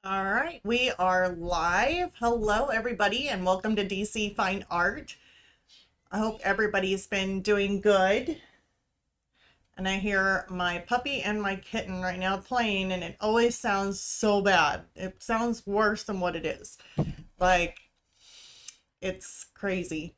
All right, we are live. Hello, everybody, and welcome to DC Fine Art. I hope everybody's been doing good. And I hear my puppy and my kitten right now playing, and it always sounds so bad. It sounds worse than what it is. Like, it's crazy.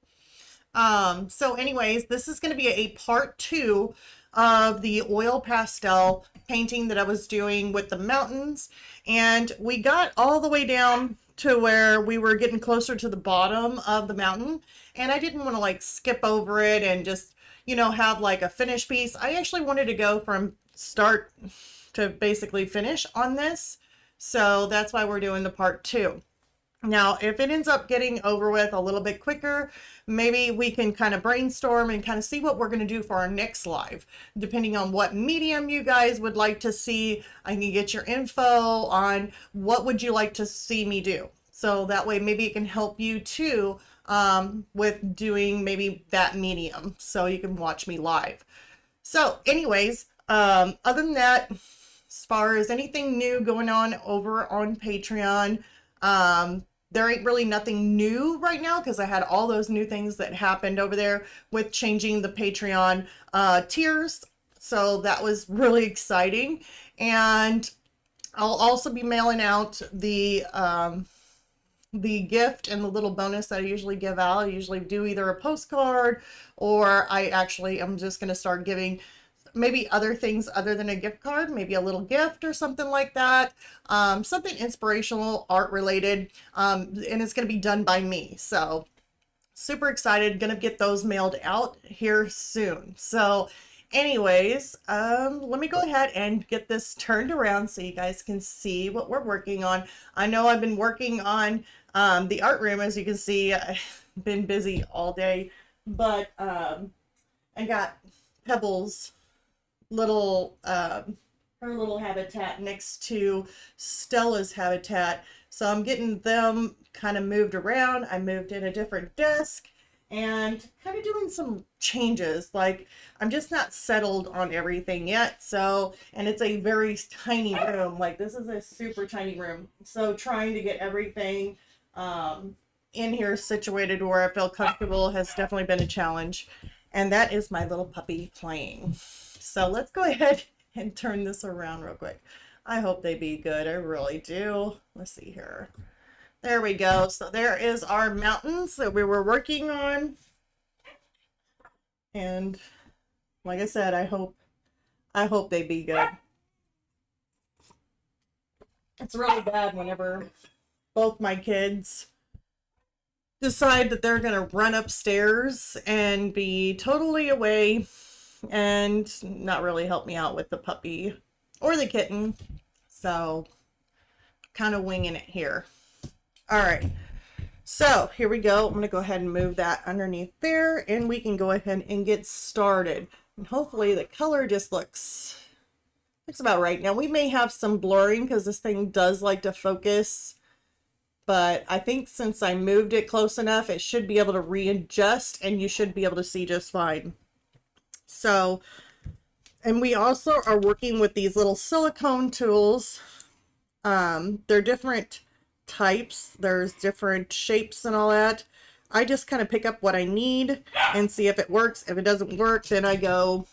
So anyways, this is going to be a part two of the oil pastel painting that I was doing with the mountains. And we got all the way down to where we were getting closer to the bottom of the mountain. And I didn't want to like skip over it and just, have like a finished piece. I actually wanted to go from start to basically finish on this. So that's why we're doing the part two. Now, if it ends up getting over with a little bit quicker, maybe we can kind of brainstorm and kind of see what we're going to do for our next live. Depending on what medium you guys would like to see, I can get your info on what would you like to see me do. So that way maybe it can help you too with doing maybe that medium so you can watch me live. So anyways, other than that, as far as anything new going on over on Patreon, there ain't really nothing new right now because I had all those new things that happened over there with changing the Patreon tiers. So that was really exciting. And I'll also be mailing out the gift and the little bonus that I usually give out. I usually do either a postcard or I'm just going to start giving maybe other things other than a gift card, maybe a little gift or something like that. Something inspirational, art related, and it's going to be done by me. So super excited, going to get those mailed out here soon. So anyways, let me go ahead and get this turned around so you guys can see what we're working on. I know I've been working on the art room. As you can see, I've been busy all day, but I got Pebbles little her little habitat next to Stella's habitat, so I'm getting them kind of moved around. I moved in a different desk and kind of doing some changes. Like, I'm just not settled on everything yet. So, and it's a very tiny room. Like, this is a super tiny room, so trying to get everything in here situated where I feel comfortable has definitely been a challenge. And that is my little puppy playing. So let's go ahead and turn this around real quick. I hope they be good. I really do. Let's see here. There we go. So there is our mountains that we were working on. And like I said, I hope they be good. It's really bad whenever both my kids decide that they're going to run upstairs and be totally away and not really help me out with the puppy or the kitten. So kind of winging it here. All right, so here we go. I'm going to go ahead and move that underneath there, and we can go ahead and get started. And hopefully the color just looks about right. Now we may have some blurring because this thing does like to focus, but I think since I moved it close enough, it should be able to readjust and you should be able to see just fine. So, and we also are working with these little silicone tools. They're different types. There's different shapes and all that. I just kind of pick up what I need and see if it works. If it doesn't work, then I go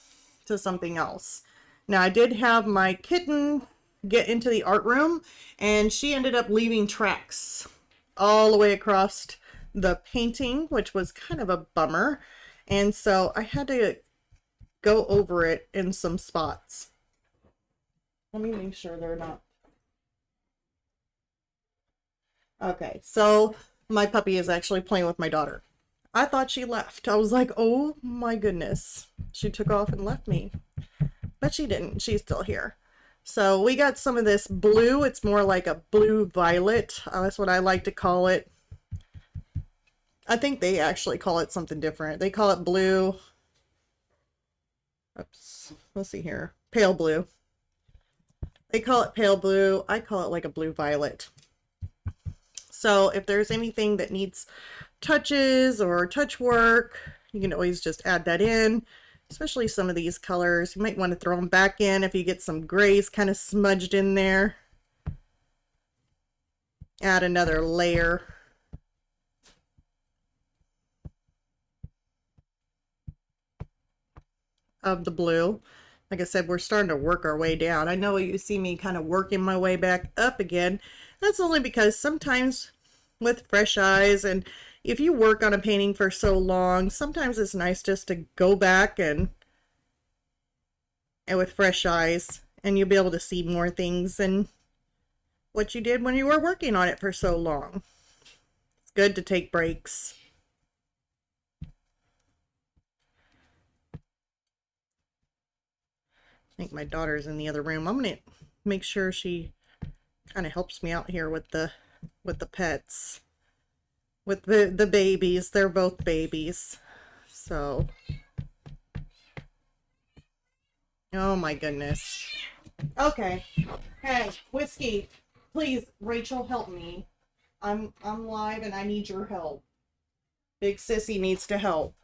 to something else. Now, I did have my kitten get into the art room, and she ended up leaving tracks all the way across the painting, which was kind of a bummer. And so I had to go over it in some spots. Let me make sure they're not. Okay, so my puppy is actually playing with my daughter. I thought she left. I was like, oh my goodness. She took off and left me. But she didn't. She's still here. So we got some of this blue. It's more like a blue violet. That's what I like to call it. I think they actually call it something different. They call it blue. Oops. Let's see here. Pale blue. They call it pale blue. I call it like a blue violet. So if there's anything that needs touches or touch work, you can always just add that in. Especially some of these colors. You might want to throw them back in if you get some grays kind of smudged in there. add another layer of the blue. Like I said, we're starting to work our way down. I know you see me kind of working my way back up again. That's only because sometimes with fresh eyes, and if you work on a painting for so long, sometimes it's nice just to go back and with fresh eyes, and you'll be able to see more things than what you did when you were working on it for so long. It's good to take breaks. I think my daughter's in the other room. I'm gonna make sure she kind of helps me out here with the pets, with the babies. They're both babies, so oh my goodness. Okay, hey, Whiskey, please, Rachel, help me. I'm live and I need your help. Big Sissy needs to help.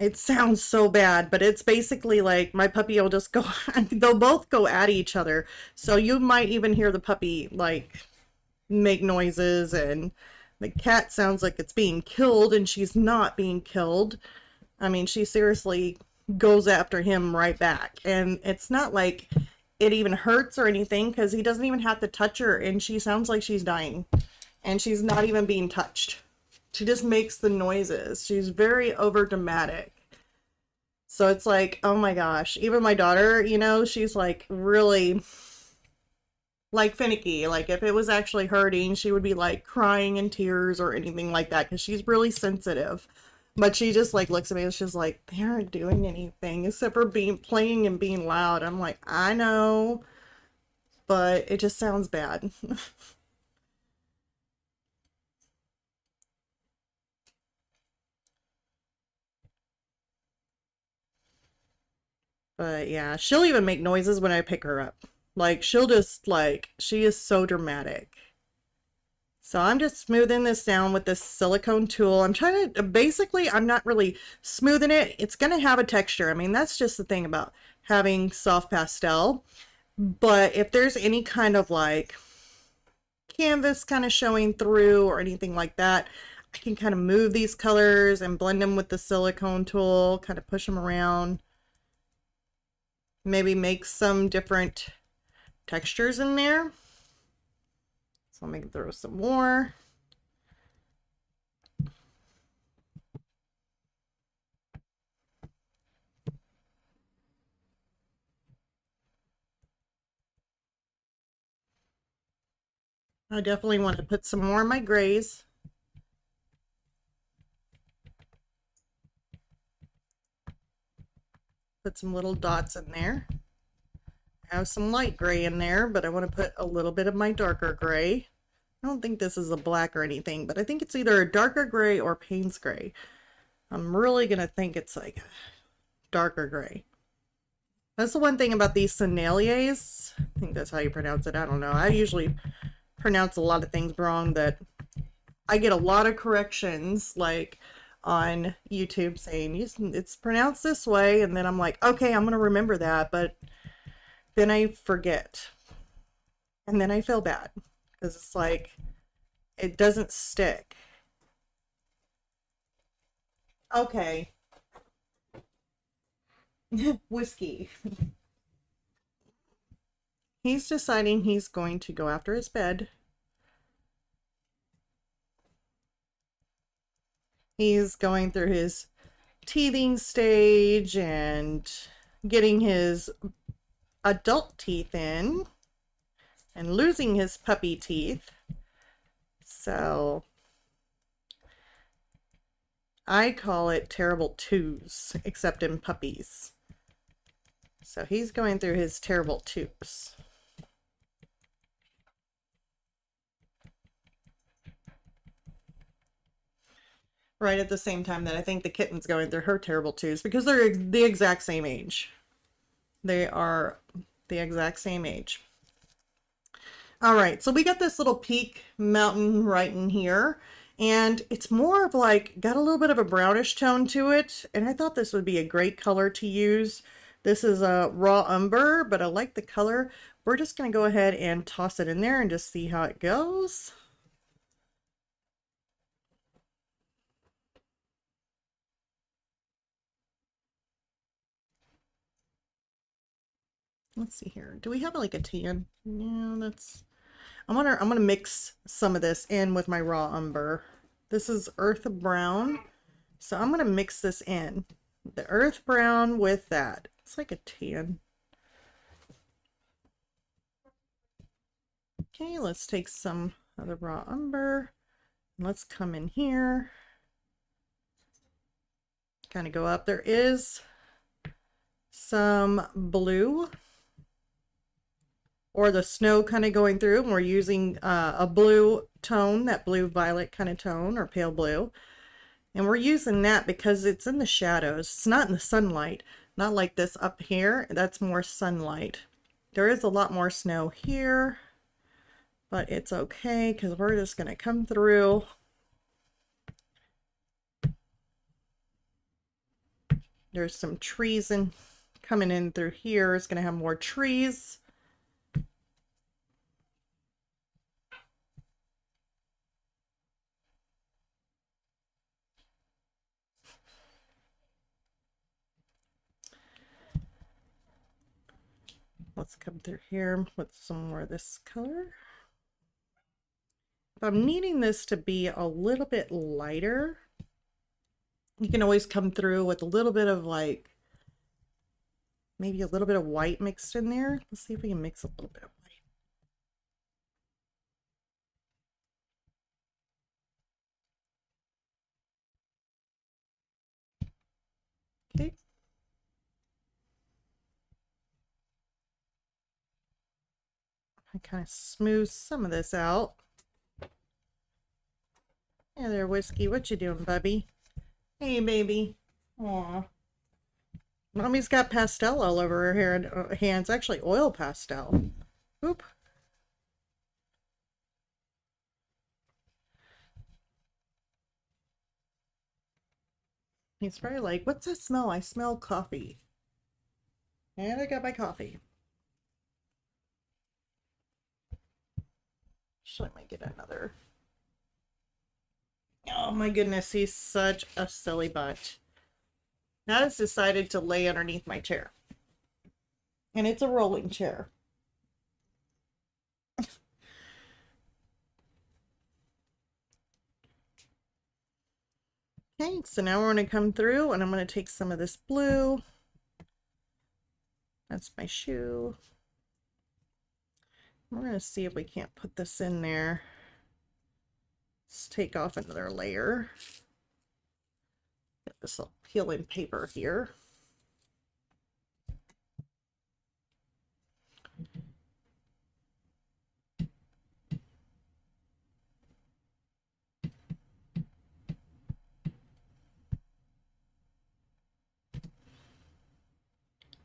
It sounds so bad, but it's basically like my puppy will just go, they'll both go at each other. So you might even hear the puppy like make noises, and the cat sounds like it's being killed, and she's not being killed. I mean, she seriously goes after him right back. And it's not like it even hurts or anything, because he doesn't even have to touch her, and she sounds like she's dying. And she's not even being touched. She just makes the noises. She's very over dramatic. So it's like, oh my gosh. Even my daughter, you know, she's like really like finicky. Like if it was actually hurting, she would be like crying in tears or anything like that, because she's really sensitive. But she just like looks at me and she's like, they aren't doing anything except for playing and being loud. I'm like, I know, but it just sounds bad. But yeah, she'll even make noises when I pick her up. Like she'll just like, she is so dramatic. So I'm just smoothing this down with this silicone tool. I'm trying to, basically, I'm not really smoothing it. It's going to have a texture. I mean, that's just the thing about having soft pastel. But if there's any kind of like canvas kind of showing through or anything like that, I can kind of move these colors and blend them with the silicone tool, kind of push them around. Maybe make some different textures in there. So let me throw some more. I definitely want to put some more of my grays. Put some little dots in there. I have some light gray in there, but I want to put a little bit of my darker gray. I don't think this is a black or anything, but I think it's either a darker gray or Payne's gray. I'm really going to think it's like a darker gray. That's the one thing about these senneliers. I think that's how you pronounce it. I don't know. I usually pronounce a lot of things wrong, that I get a lot of corrections like on YouTube saying it's pronounced this way, and then I'm like, okay, I'm going to remember that, but then I forget. And then I feel bad because it's like it doesn't stick. Okay. Whiskey. He's deciding he's going to go after his bed. He's going through his teething stage and getting his adult teeth in and losing his puppy teeth. So I call it terrible twos, except in puppies. So he's going through his terrible twos. Right at the same time that I think the kitten's going through her terrible twos, because they're the exact same age. They are the exact same age. All right, so we got this little peak mountain right in here, and it's more of like, got a little bit of a brownish tone to it, and I thought this would be a great color to use This is a raw umber, but I like the color. We're just going to go ahead and toss it in there and just see how it goes. Let's see here. Do we have like a tan? No, that's... I'm gonna mix some of this in with my raw umber. This is earth brown, so I'm gonna mix this in. The earth brown with that. It's like a tan. Okay, let's take some of the raw umber. Let's come in here. Kind of go up. There is some blue, or the snow kind of going through, and we're using a blue tone, that blue violet kind of tone, or pale blue. And we're using that because it's in the shadows. It's not in the sunlight. Not like this up here. That's more sunlight. There is a lot more snow here, but it's okay because we're just going to come through. There's some trees coming in through here. It's going to have more trees. Let's come through here with some more of this color. If I'm needing this to be a little bit lighter, you can always come through with a little bit of like, maybe a little bit of white mixed in there. Let's see if we can mix a little bit of white. Okay. I kind of smooth some of this out. Hey there, Whiskey. What you doing, bubby? Hey, baby. Aw. Mommy's got pastel all over her hair and hands. Actually, oil pastel. Oop. He's probably like, what's that smell? I smell coffee. And I got my coffee. Actually, I might get another. Oh my goodness, he's such a silly butt. Now it's decided to lay underneath my chair. And it's a rolling chair. Okay, so now we're going to come through and I'm going to take some of this blue. That's my shoe. We're going to see if we can't put this in there. Let's take off another layer. Get this little peeling paper here.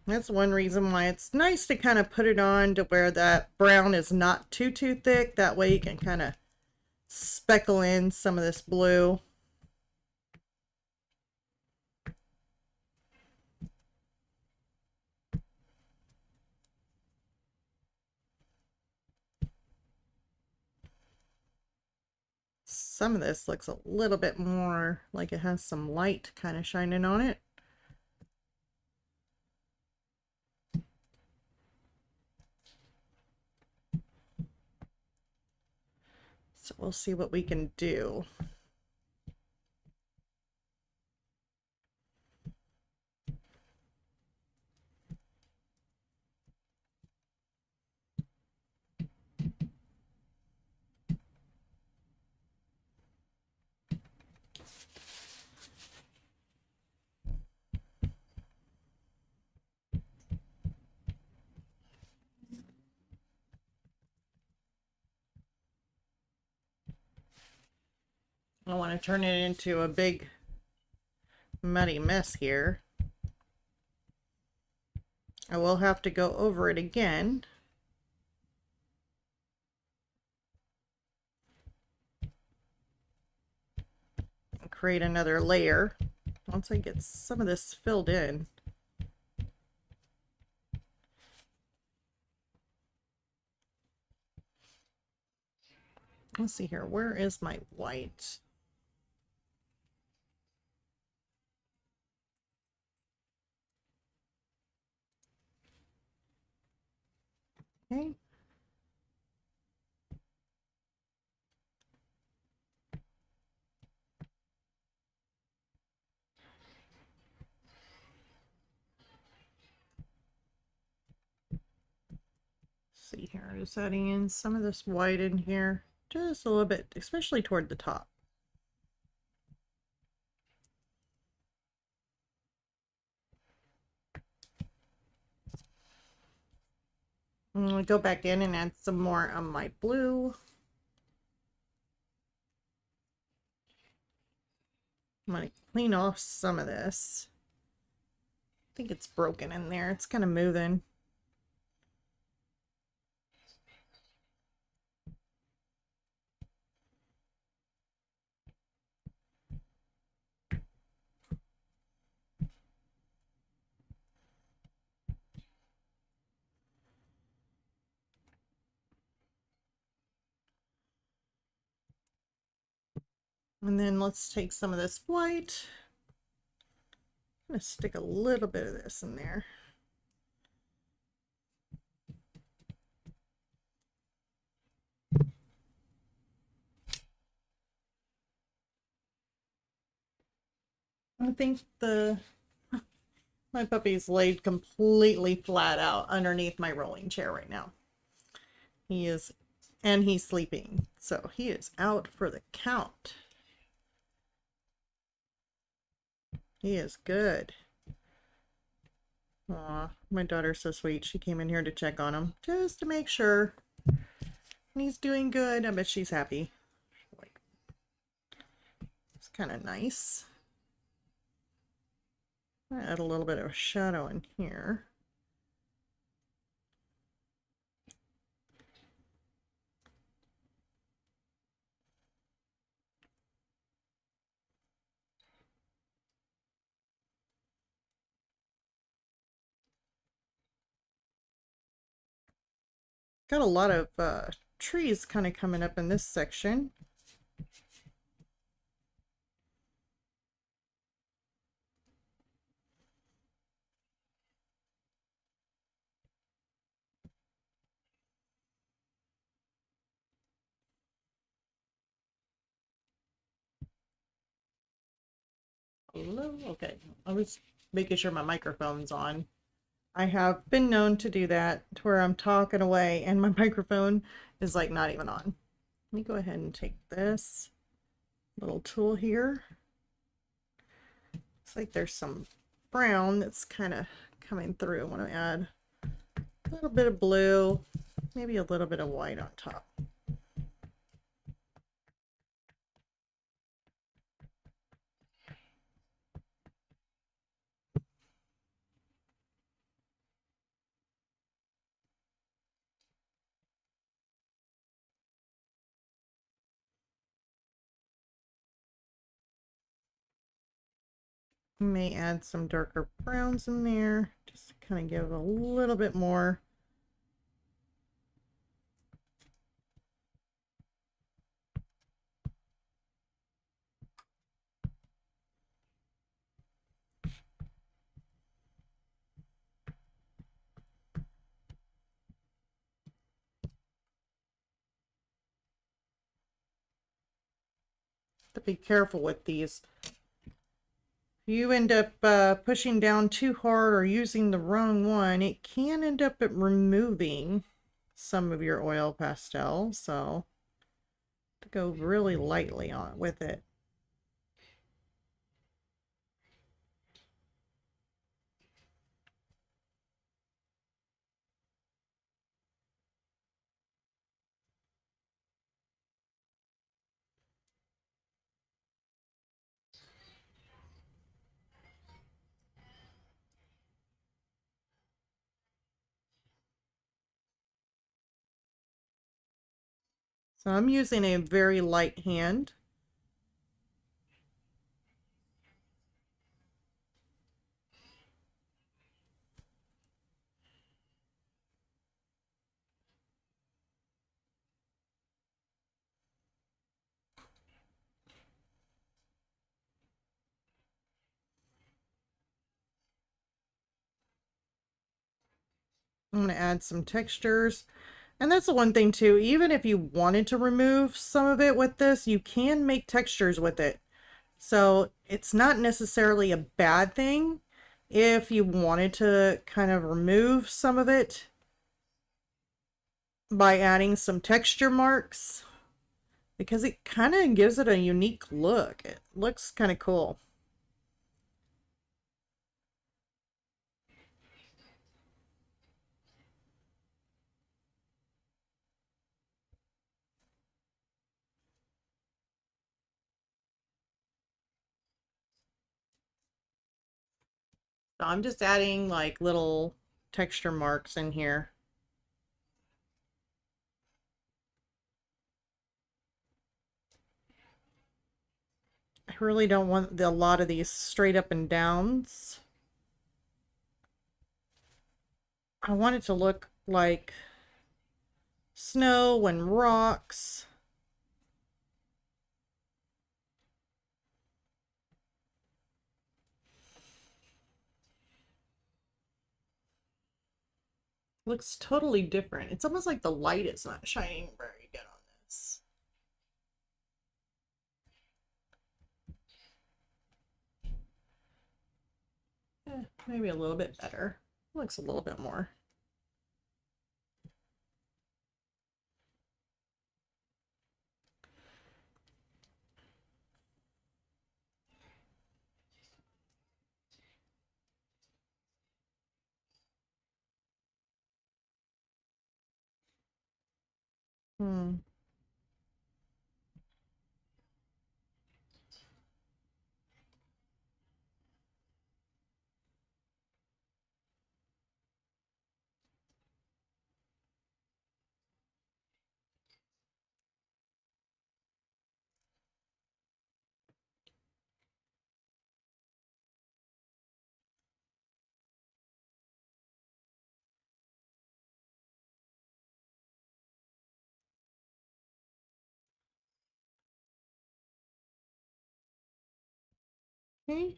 That's one reason why it's nice to kind of put it on to where that brown is not too thick. That way you can kind of speckle in some of this blue. Some of this looks a little bit more like it has some light kind of shining on it. So we'll see what we can do. I don't want to turn it into a big muddy mess here. I will have to go over it again. And create another layer once I get some of this filled in. Let's see here. Where is my white? Okay. See here, just adding in some of this white in here, just a little bit, especially toward the top. I'm going to go back in and add some more of my blue. I'm going to clean off some of this. I think it's broken in there. It's kind of moving. And then let's take some of this white. I'm going to stick a little bit of this in there. I think my puppy's laid completely flat out underneath my rolling chair right now. He is, and he's sleeping, so he is out for the count. He is good. Aw, my daughter's so sweet. She came in here to check on him just to make sure he's doing good. I bet she's happy. It's kind of nice. Add a little bit of shadow in here. Got a lot of trees kind of coming up in this section. Hello? Okay, I was making sure my microphone's on. I have been known to do that to where I'm talking away and my microphone is like not even on. Let me go ahead and take this little tool here. Looks like there's some brown that's kind of coming through. I want to add a little bit of blue, maybe a little bit of white on top. May add some darker browns in there just to kind of give a little bit more. To be careful with these. You end up pushing down too hard or using the wrong one, it can end up at removing some of your oil pastel, so to go really lightly on with it. So I'm using a very light hand. I'm going to add some textures. And that's the one thing too, even if you wanted to remove some of it with this, you can make textures with it. So it's not necessarily a bad thing if you wanted to kind of remove some of it by adding some texture marks, because it kind of gives it a unique look. It looks kind of cool. So I'm just adding like little texture marks in here. I really don't want a lot of these straight up and downs. I want it to look like snow and rocks. Looks totally different. It's almost like the light is not shining very good on this. Maybe a little bit better. Looks a little bit more. Hmm. Okay.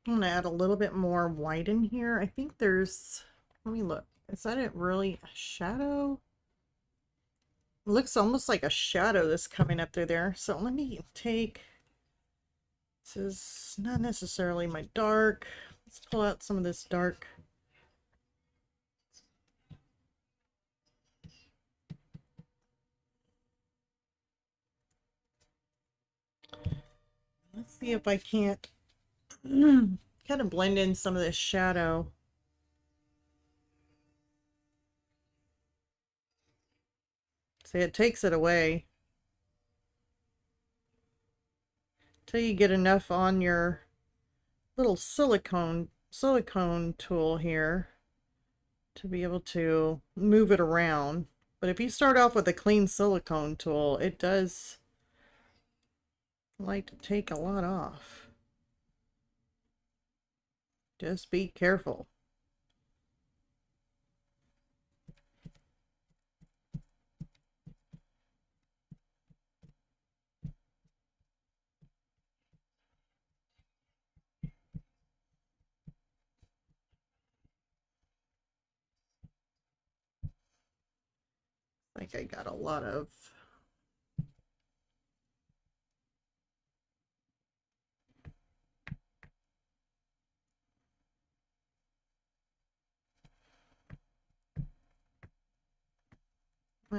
I'm gonna add a little bit more white in here. I think there's, let me look. Is that it really a shadow? It looks almost like a shadow that's coming up through there. So let me take, this is not necessarily my dark. Let's pull out some of this dark. Let's see if I can't kind of blend in some of this shadow. See, it takes it away. Till you get enough on your little silicone tool here to be able to move it around. But if you start off with a clean silicone tool, it does like to take a lot off. Just be careful. I think I got a lot of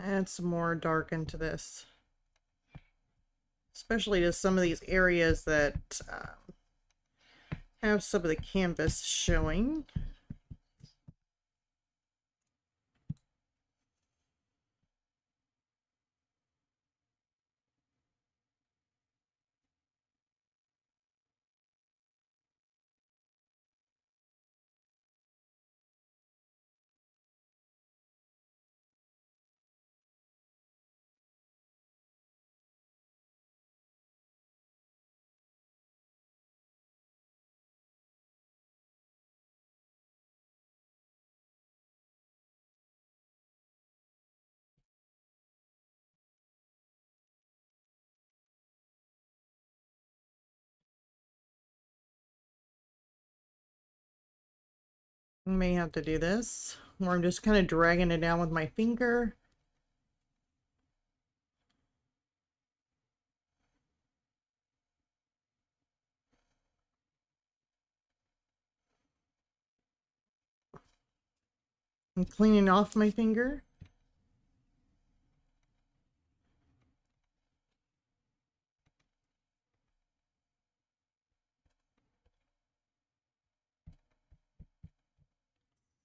add some more dark into this, especially to some of these areas that have some of the canvas showing. I may have to do this, where I'm just kind of dragging it down with my finger. I'm cleaning off my finger.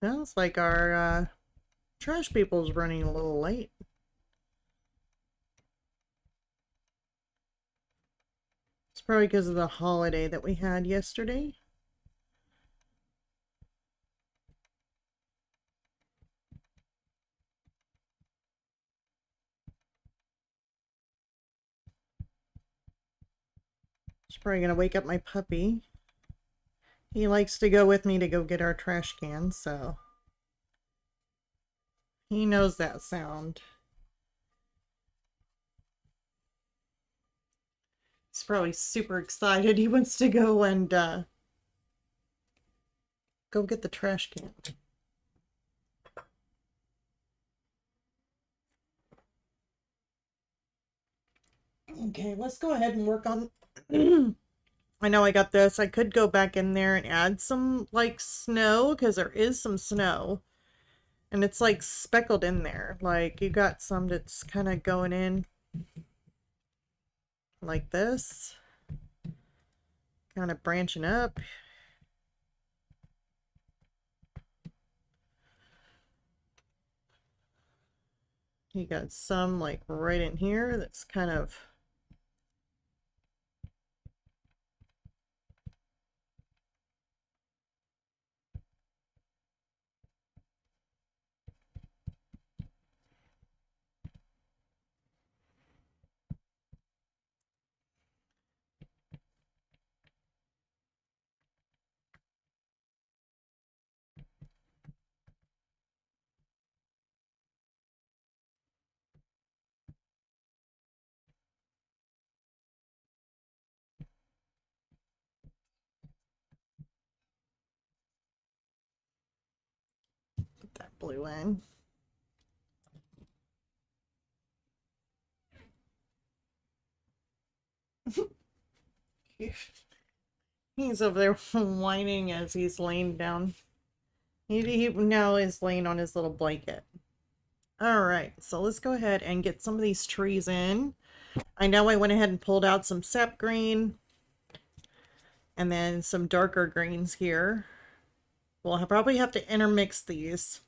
Sounds like our trash people's running a little late. It's probably because of the holiday that we had yesterday. It's probably gonna wake up my puppy. He likes to go with me to go get our trash cans, so he knows that sound. He's probably super excited. He wants to go and go get the trash can. Okay, let's go ahead and work on I know I got this. I could go back in there and add some like snow because there is some snow. And it's like speckled in there. Like you got some that's kind of going in like this. Kind of branching up. You got some like right in here that's kind of put that blue in. He's over there whining as he's laying down. He now is laying on his little blanket. Alright, so let's go ahead and get some of these trees in. I know I went ahead and pulled out some sap green and then some darker greens here. We'll probably have to intermix these.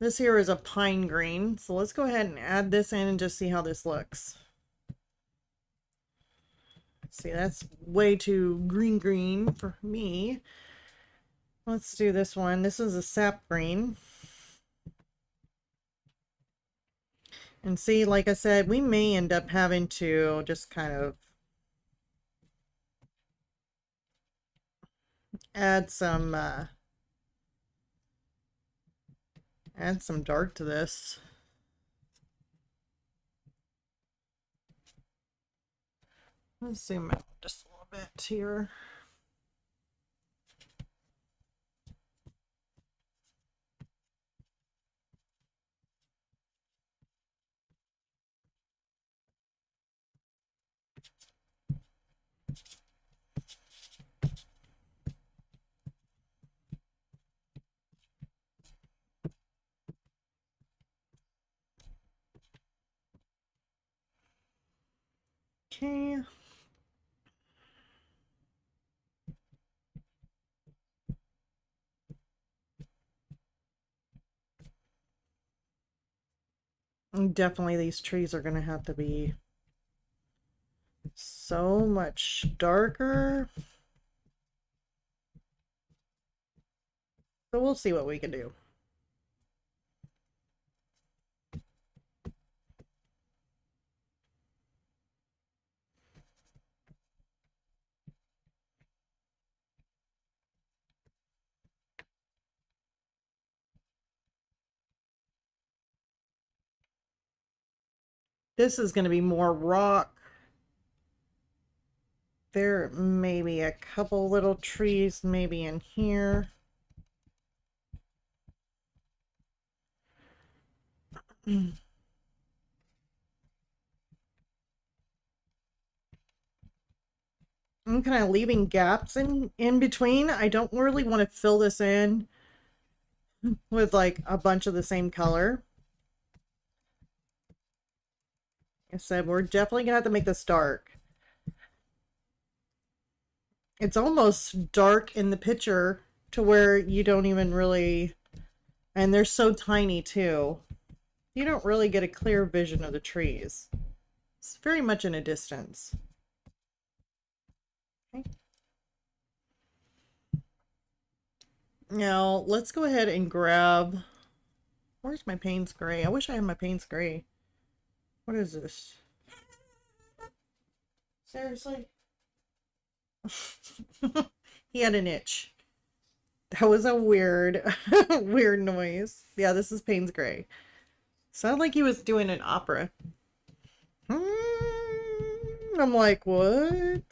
This here is a pine green, so let's go ahead and add this in and just see how this looks. See, that's way too green for me. Let's do this one. This is a sap green. And see, like I said, we may end up having to just kind of add some dark to this. Let's zoom out just a little bit here. Okay. And definitely these trees are going to have to be so much darker. So we'll see what we can do. This is going to be more rock. There may be a couple little trees maybe in here. I'm kind of leaving gaps in between. I don't really want to fill this in with like a bunch of the same color. Like I said, we're definitely gonna have to make this dark. It's almost dark in the picture to where you don't even really, and they're so tiny too. You don't really get a clear vision of the trees. It's very much in a distance. Okay. Now, let's go ahead and grab... Where's my Payne's Gray? I wish I had my Payne's Gray. What is this? Seriously? He had an itch. That was a weird, weird noise. Yeah, this is Payne's Gray. Sounded like he was doing an opera. I'm like, what?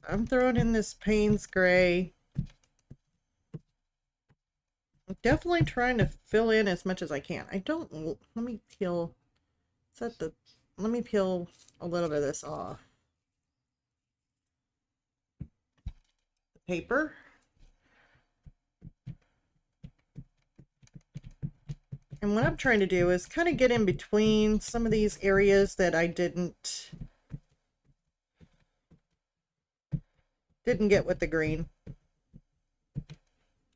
I'm throwing in this Payne's Gray. I'm definitely trying to fill in as much as I can. I don't... Let me peel... Set the... Let me peel a little bit of this off. The paper. And what I'm trying to do is kind of get in between some of these areas that I didn't get with the green.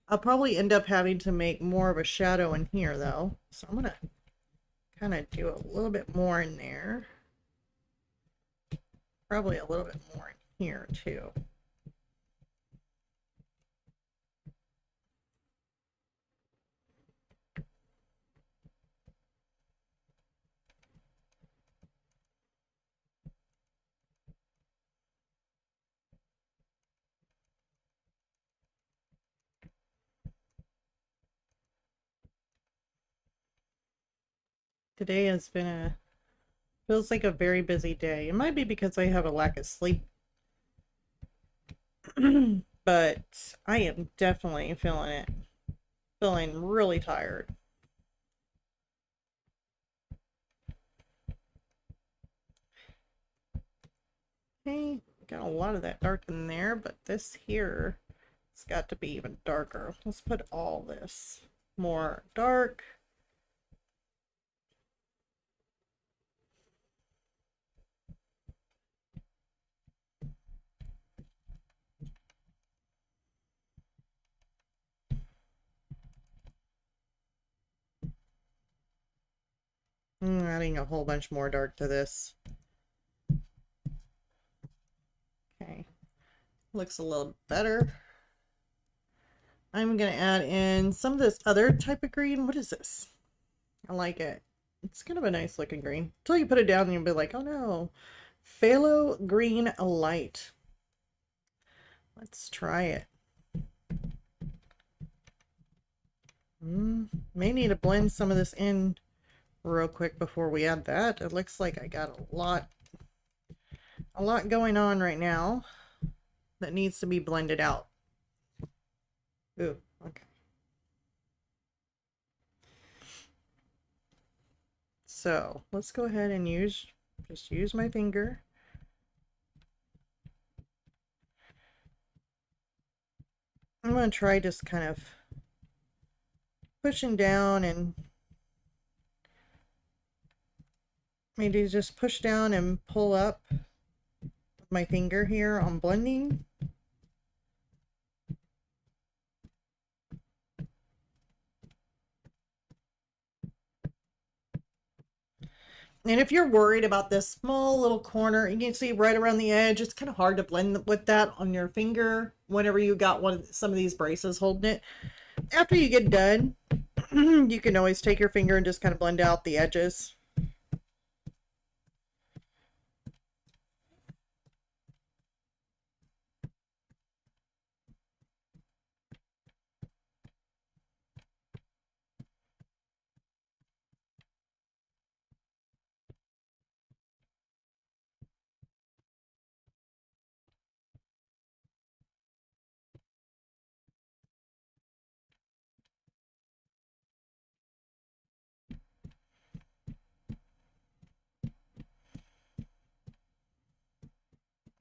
I'll probably end up having to make more of a shadow in here though. So I'm gonna kind of do a little bit more in there. Probably a little bit more in here too. Today has been feels like a very busy day. It might be because I have a lack of sleep. But I am definitely feeling it. Feeling really tired. Okay, got a lot of that dark in there, but this here it's got to be even darker. Let's put all this more dark. Adding a whole bunch more dark to this. Okay, looks a little better. I'm gonna add in some of this other type of green. What is this? I like it. It's kind of a nice looking green. Until you put it down and you'll be like, oh no. Phthalo Green Light. Let's try it. May need to blend some of this in real quick before we add that. It looks like I got a lot going on right now that needs to be blended out. Ooh, okay. So let's go ahead and just use my finger. I'm going to try just kind of pushing down and maybe just push down and pull up with my finger here on blending. And if you're worried about this small little corner, you can see right around the edge, it's kind of hard to blend with that on your finger whenever you got some of these braces holding it. After you get done, you can always take your finger and just kind of blend out the edges.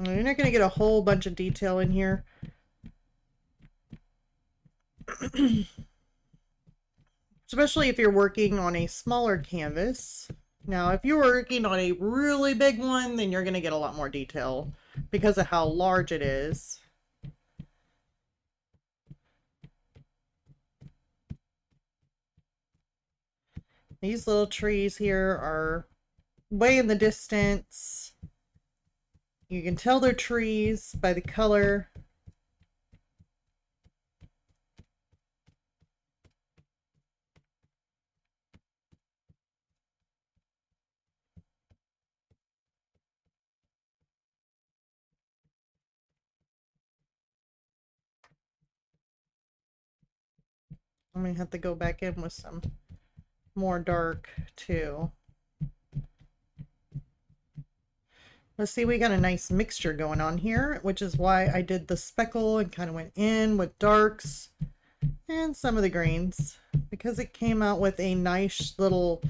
You're not going to get a whole bunch of detail in here. Especially if you're working on a smaller canvas. Now, if you're working on a really big one, then you're going to get a lot more detail because of how large it is. These little trees here are way in the distance. You can tell they're trees by the color. I'm going to have to go back in with some more dark too. Let's see, we got a nice mixture going on here, which is why I did the speckle and kind of went in with darks and some of the greens, because it came out with a nice little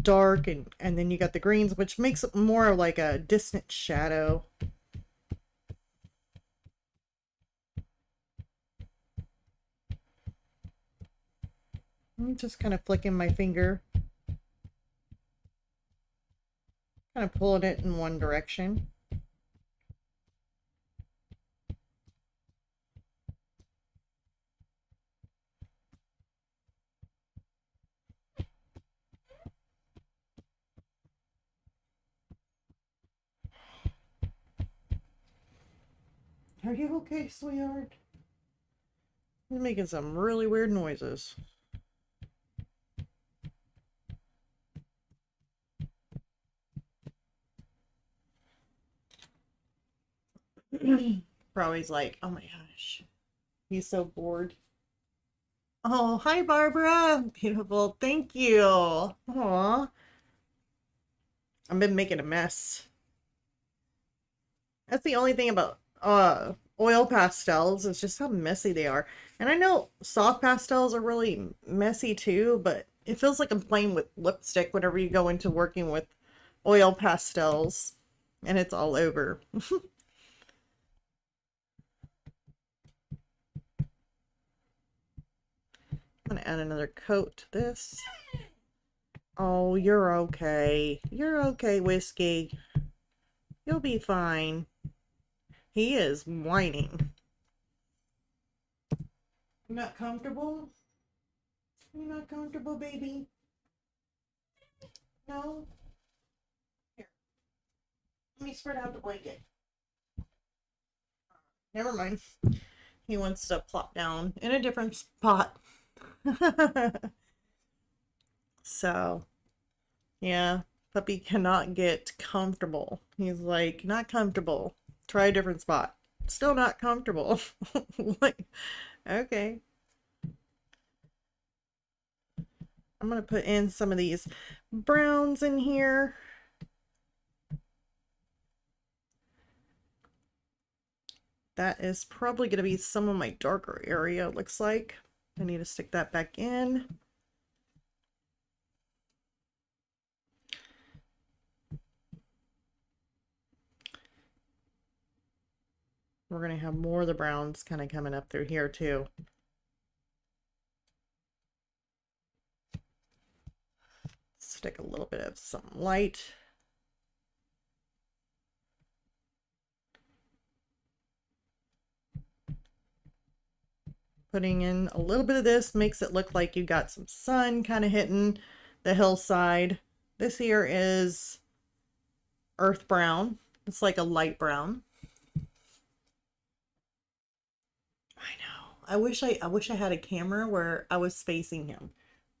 dark, and then you got the greens, which makes it more like a distant shadow. I'm just kind of flicking my finger, kind of pulling it in one direction. Are you okay, sweetheart? You're making some really weird noises. Probably's like, oh my gosh, he's so bored. Oh, hi, Barbara. Beautiful. Thank you. Aw. I've been making a mess. That's the only thing about oil pastels is just how messy they are. And I know soft pastels are really messy too, but it feels like I'm playing with lipstick whenever you go into working with oil pastels and it's all over. I'm gonna add another coat to this. Oh, you're okay. You're okay, Whiskey. You'll be fine. He is whining. You not comfortable? You not comfortable, baby? No? Here. Let me spread out the blanket. Never mind. He wants to plop down in a different spot. So, yeah, puppy cannot get comfortable. He's like, not comfortable. Try a different spot. Still not comfortable. Like, okay. I'm going to put in some of these browns in here. That is probably going to be some of my darker area, it looks like. I need to stick that back in. We're going to have more of the browns kind of coming up through here too. Stick a little bit of some light. Putting in a little bit of this makes it look like you got some sun kind of hitting the hillside. This here is earth brown. It's like a light brown. I know. I wish I had a camera where I was facing him,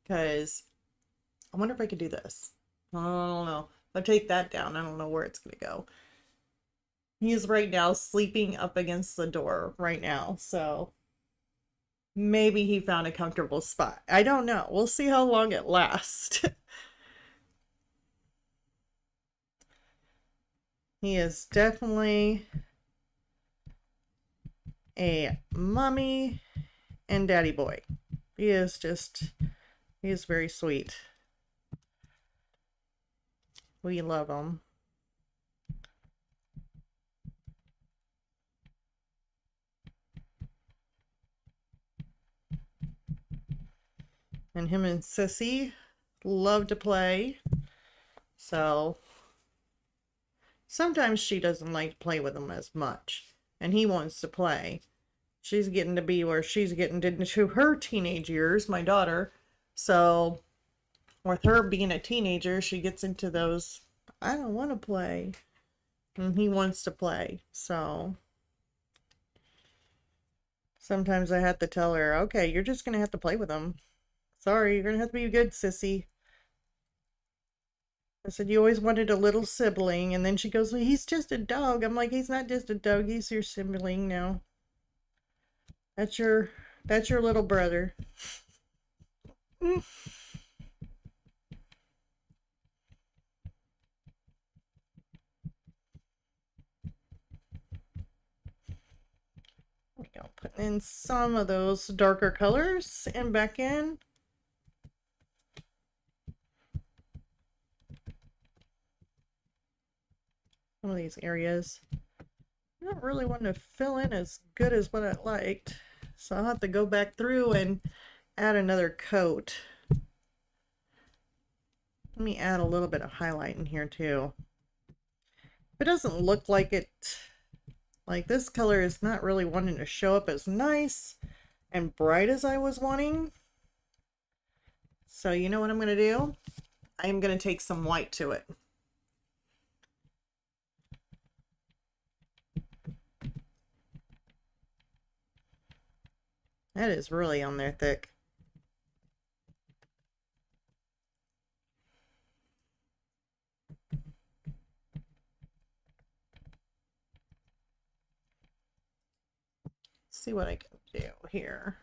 because I wonder if I could do this. I don't know. If I take that down, I don't know where it's gonna go. He's right now sleeping up against the door right now, so maybe he found a comfortable spot. I don't know. We'll see how long it lasts. He is definitely a mommy and daddy boy. He is very sweet. We love him. And him and Sissy love to play. So sometimes she doesn't like to play with him as much. And he wants to play. She's getting to be where she's getting into her teenage years, my daughter. So with her being a teenager, she gets into those, I don't want to play. And he wants to play. So sometimes I have to tell her, okay, you're just going to have to play with him. Sorry, you're going to have to be good, sissy. I said, you always wanted a little sibling. And then she goes, well, he's just a dog. I'm like, he's not just a dog. He's your sibling now. That's your little brother. Mm. There we go. Putting in some of those darker colors and back in. Some of these areas. I don't really want to fill in as good as what I liked. So I'll have to go back through and add another coat. Let me add a little bit of highlight in here too. It doesn't look like it, like this color is not really wanting to show up as nice and bright as I was wanting. So you know what I'm going to do? I am going to take some white to it. That is really on there thick. See what I can do here.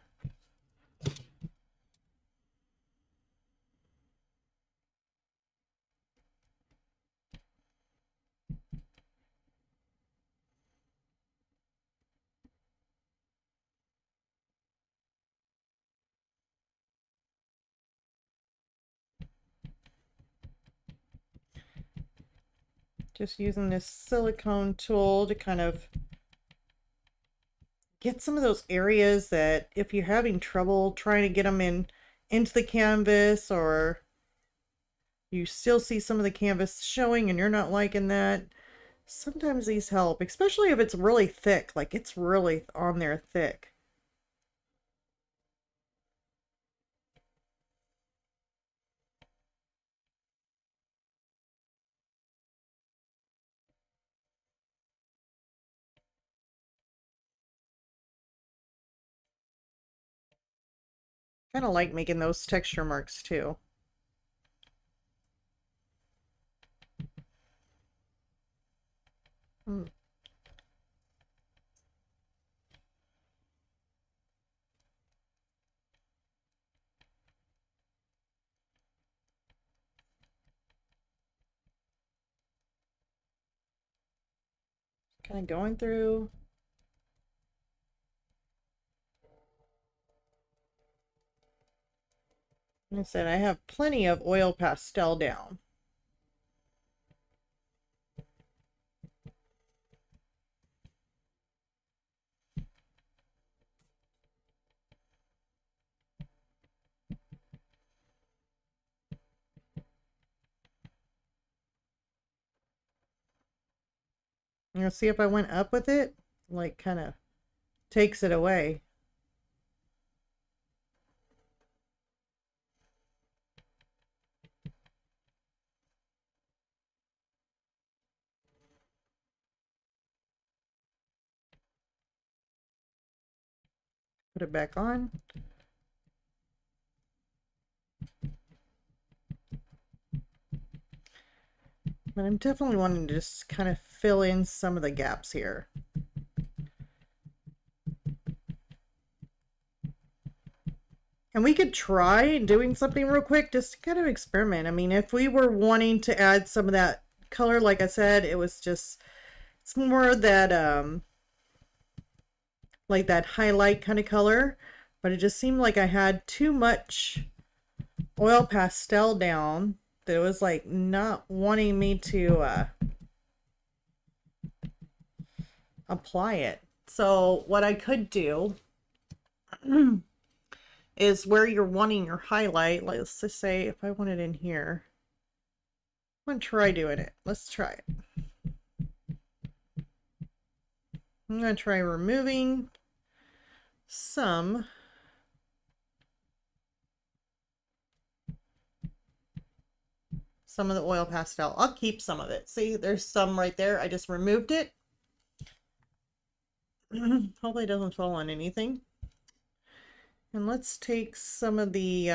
Just using this silicone tool to kind of get some of those areas that if you're having trouble trying to get them into the canvas, or you still see some of the canvas showing and you're not liking that, sometimes these help, especially if it's really thick, like it's really on there thick. Kind of like making those texture marks too. Kind of going through. Like I said, I have plenty of oil pastel down. You know, see if I went up with it, like kind of takes it away. Put it back on. But I'm definitely wanting to just kind of fill in some of the gaps here. And we could try doing something real quick just to kind of experiment. I mean, if we were wanting to add some of that color, like I said, it was just, it's more that, like that highlight kind of color. But it just seemed like I had too much oil pastel down. That it was like not wanting me to apply it. So what I could do is where you're wanting your highlight. Let's just say if I want it in here. I'm going to try doing it. Let's try it. I'm going to try removing some of the oil pastel. I'll keep some of it. See, there's some right there. I just removed it. Hopefully it doesn't fall on anything. And let's take some of the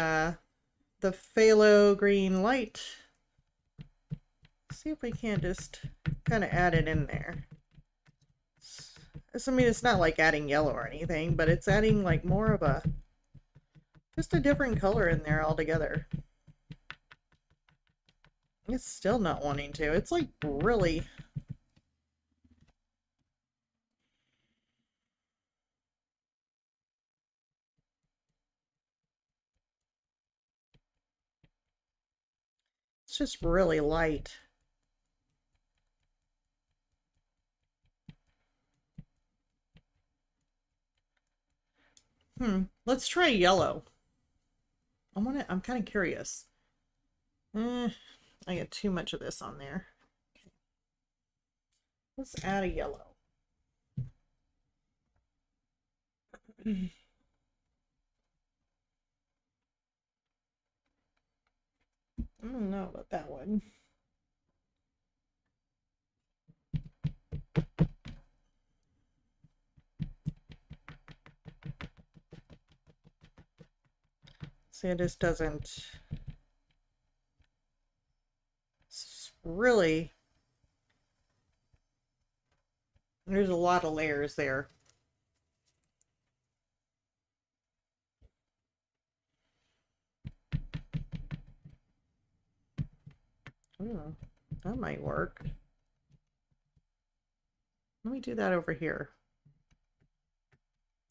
phthalo green light. See if we can't just kind of add it in there. I mean, it's not like adding yellow or anything, but it's adding like more of a, just a different color in there altogether. It's still not wanting to. It's like really... It's just really light. Let's try yellow. I'm kind of curious. I got too much of this on there. Okay. Let's add a yellow. I don't know about that one. See, it just doesn't... It's really... There's a lot of layers there. Oh, that might work. Let me do that over here.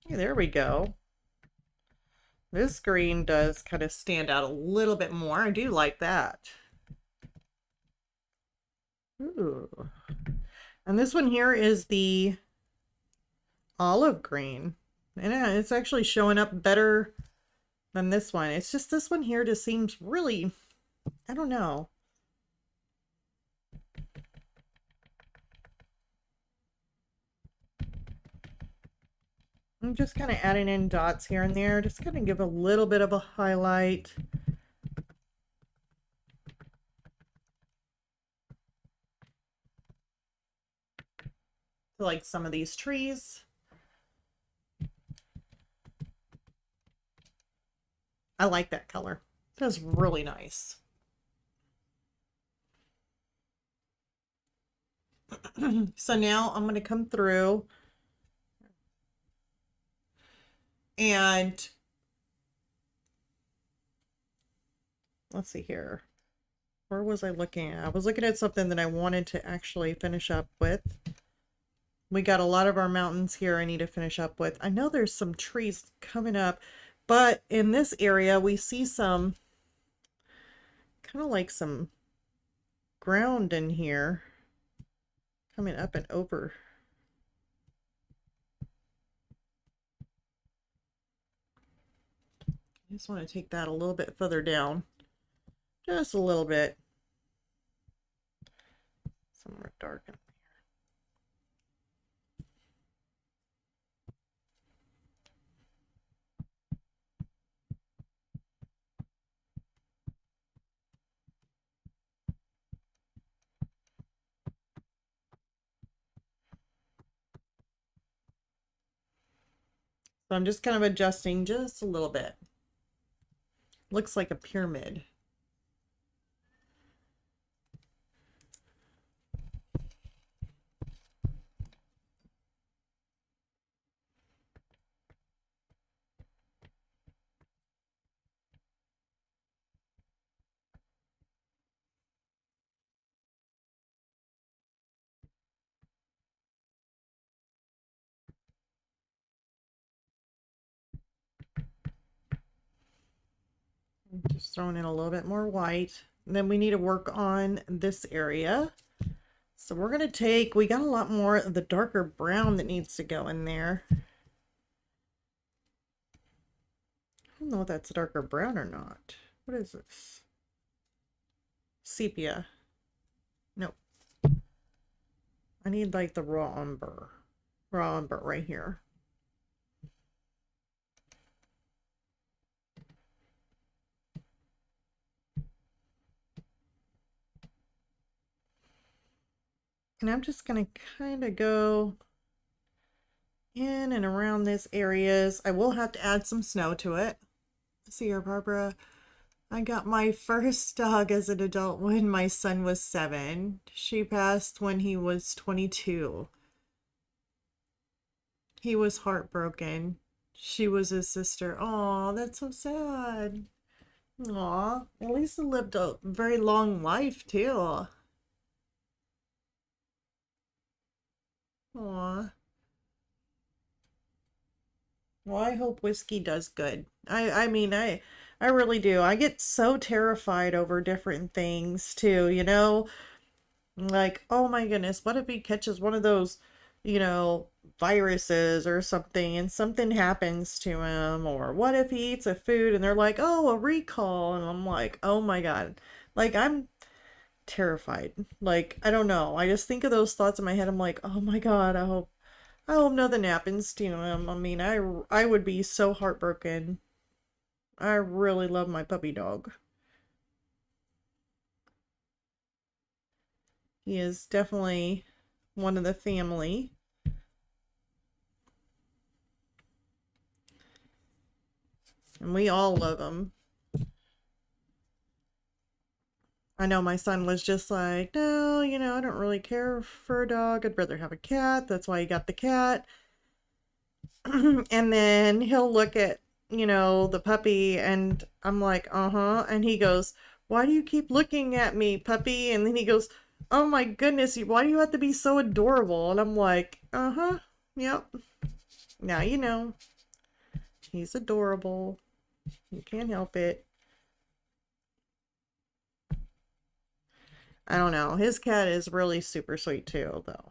Okay, there we go. This green does kind of stand out a little bit more. I do like that. Ooh. And this one here is the olive green. And it's actually showing up better than this one. It's just this one here just seems really, I don't know. I'm just kind of adding in dots here and there, just kind of give a little bit of a highlight. To like some of these trees. I like that color. That's really nice. So now I'm going to come through and let's see here. Where was I looking at? I was looking at something that I wanted to actually finish up with. We got a lot of our mountains here I need to finish up with. I know there's some trees coming up, but in this area we see some kind of like some ground in here coming up and over. I just want to take that a little bit further down. Just a little bit. Somewhere dark in here. So I'm just kind of adjusting just a little bit. Looks like a pyramid. Just throwing in a little bit more white. And then we need to work on this area. So we're going to take, we got a lot more of the darker brown that needs to go in there. don't know if that's darker brown or not. What is this? Sepia. Nope. I need like the raw umber. Raw umber right here. And I'm just going to kind of go in and around this areas. I will have to add some snow to it. See here, Barbara. I got my first dog as an adult when my son was 7. She passed when he was 22. He was heartbroken. She was his sister. Aw, that's so sad. Aw, at least he lived a very long life, too. Aw. Well, I hope Whiskey does good. I mean, I really do. I get so terrified over different things, too, you know? Like, oh my goodness, what if he catches one of those, you know, viruses or something and something happens to him? Or what if he eats a food and they're like, oh, a recall? And I'm like, oh my God. Like, I'm terrified. Like, I don't know. I just think of those thoughts in my head. I'm like, oh my God, I hope nothing happens to him. I mean, I would be so heartbroken. I really love my puppy dog. He is definitely one of the family. And we all love him. I know my son was just like, no, you know, I don't really care for a dog. I'd rather have a cat. That's why he got the cat. And then he'll look at, you know, the puppy and I'm like, uh-huh. And he goes, why do you keep looking at me, puppy? And then he goes, oh my goodness, why do you have to be so adorable? And I'm like, uh-huh, yep. Now you know. He's adorable. You can't help it. I don't know. His cat is really super sweet too, though.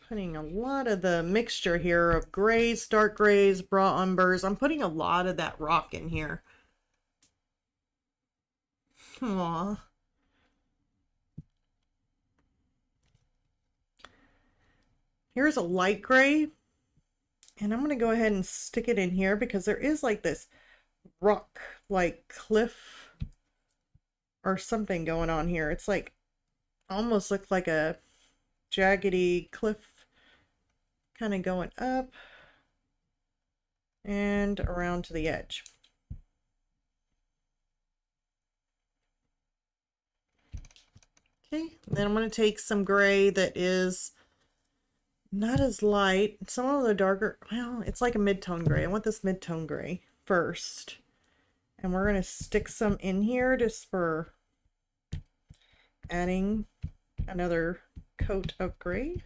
Putting a lot of the mixture here of grays, dark grays, raw umbers. I'm putting a lot of that rock in here. Aww. Here's a light gray. And I'm going to go ahead and stick it in here because there is like this rock, like cliff or something going on here. It's like almost looks like a jaggedy cliff kind of going up and around to the edge. Okay, then I'm going to take some gray that is not as light. Some of the darker, well, it's like a mid-tone gray. I want this mid-tone gray first. And we're going to stick some in here just for adding another coat of gray.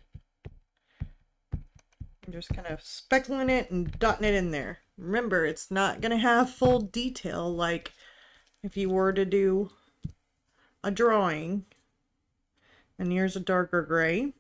I'm just kind of speckling it and dotting it in there. Remember, it's not going to have full detail like if you were to do a drawing. And here's a darker gray.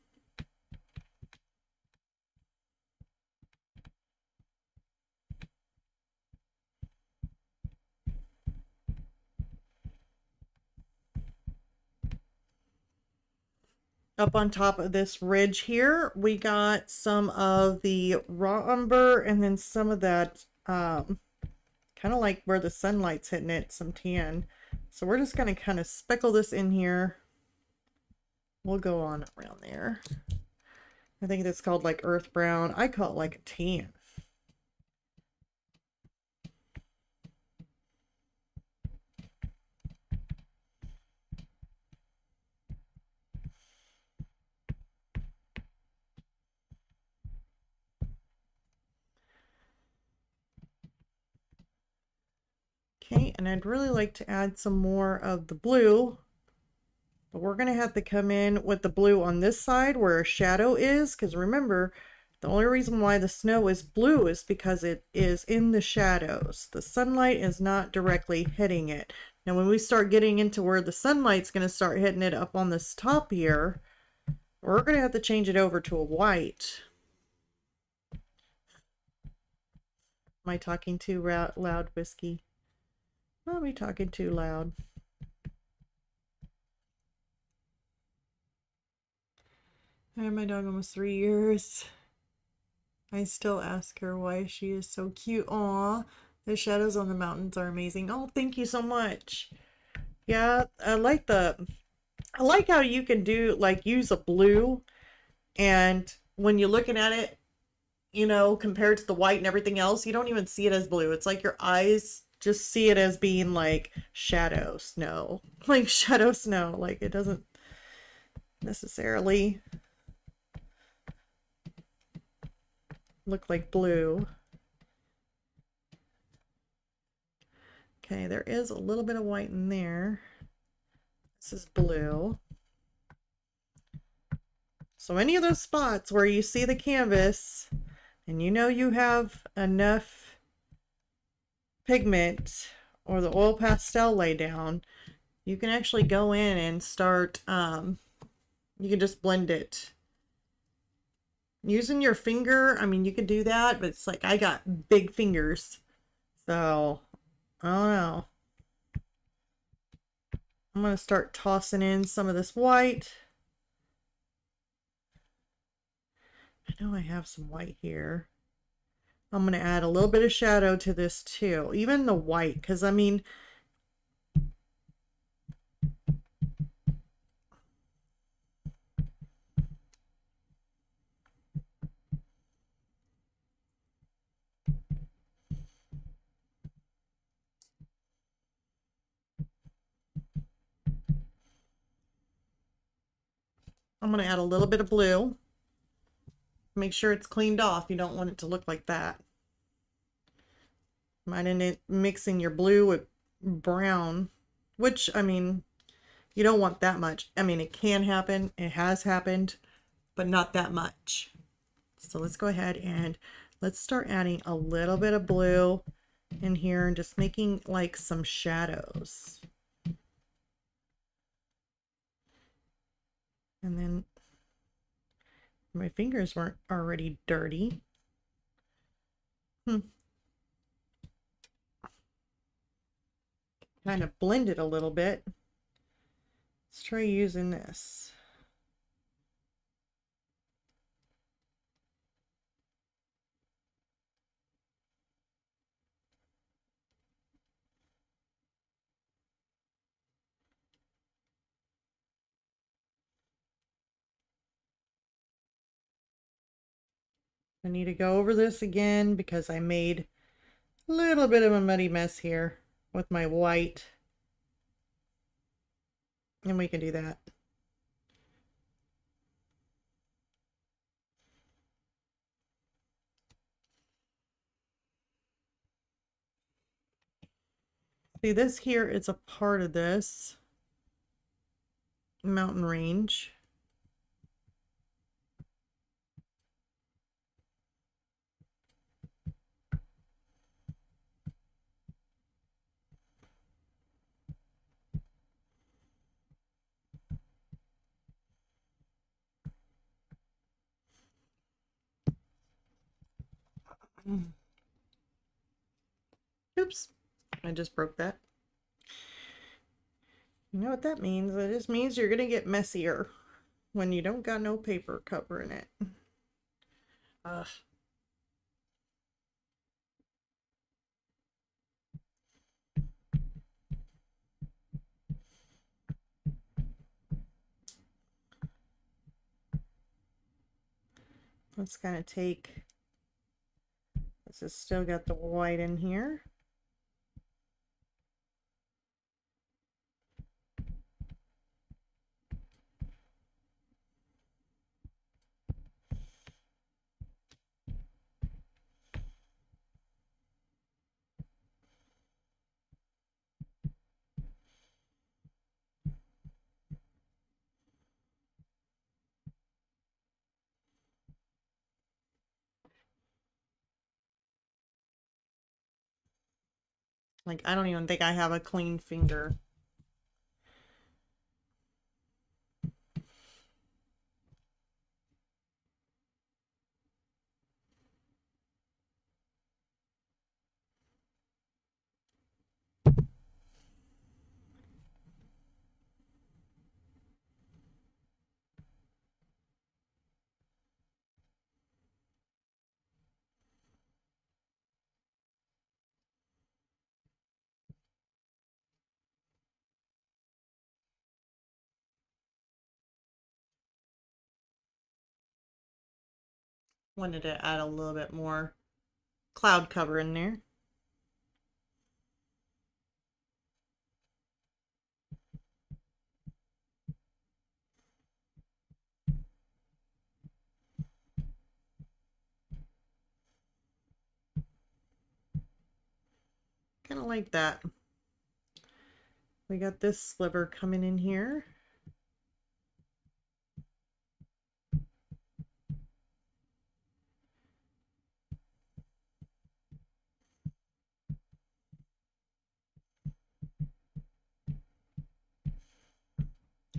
Up on top of this ridge here, we got some of the raw umber and then some of that kind of like where the sunlight's hitting it, some tan. So we're just going to kind of speckle this in here. We'll go on around there. I think that's called like earth brown. I call it like a tan. Okay, and I'd really like to add some more of the blue, but we're going to have to come in with the blue on this side where a shadow is, because remember, the only reason why the snow is blue is because it is in the shadows. The sunlight is not directly hitting it. Now when we start getting into where the sunlight's going to start hitting it up on this top here, we're going to have to change it over to a white. Am I talking too loud, Whiskey? Are we talking too loud? I had my dog almost 3 years. I still ask her why she is so cute. Aw, the shadows on the mountains are amazing. Oh, thank you so much. Yeah, I like how you can do like use a blue, and when you're looking at it, you know, compared to the white and everything else, you don't even see it as blue. It's like your eyes just see it as being like shadow snow. Like shadow snow. Like it doesn't necessarily look like blue. Okay, there is a little bit of white in there. This is blue. So any of those spots where you see the canvas and you know you have enough pigment or the oil pastel lay down, you can actually go in and start, you can just blend it. Using your finger, I mean, you can do that, but it's like I got big fingers. So, I don't know. I'm going to start tossing in some of this white. I know I have some white here. I'm going to add a little bit of shadow to this too. Even the white, because I mean, I'm going to add a little bit of blue. Make sure it's cleaned off. You don't want it to look like that. Mind it mixing your blue with brown, which, I mean, you don't want that much. I mean, it can happen. It has happened, but not that much. So let's go ahead and let's start adding a little bit of blue in here and just making like some shadows. And then my fingers weren't already dirty. Kind of blend it a little bit. Let's try using this. I need to go over this again because I made a little bit of a muddy mess here with my white. And we can do that. See, this here is a part of this mountain range. Oops, I just broke that. You know what that means? That just means you're gonna get messier when you don't got no paper covering it. Ugh. Let's kind of take, this has still got the white in here. Like, I don't even think I have a clean finger. Wanted to add a little bit more cloud cover in there. Kind of like that. We got this sliver coming in here.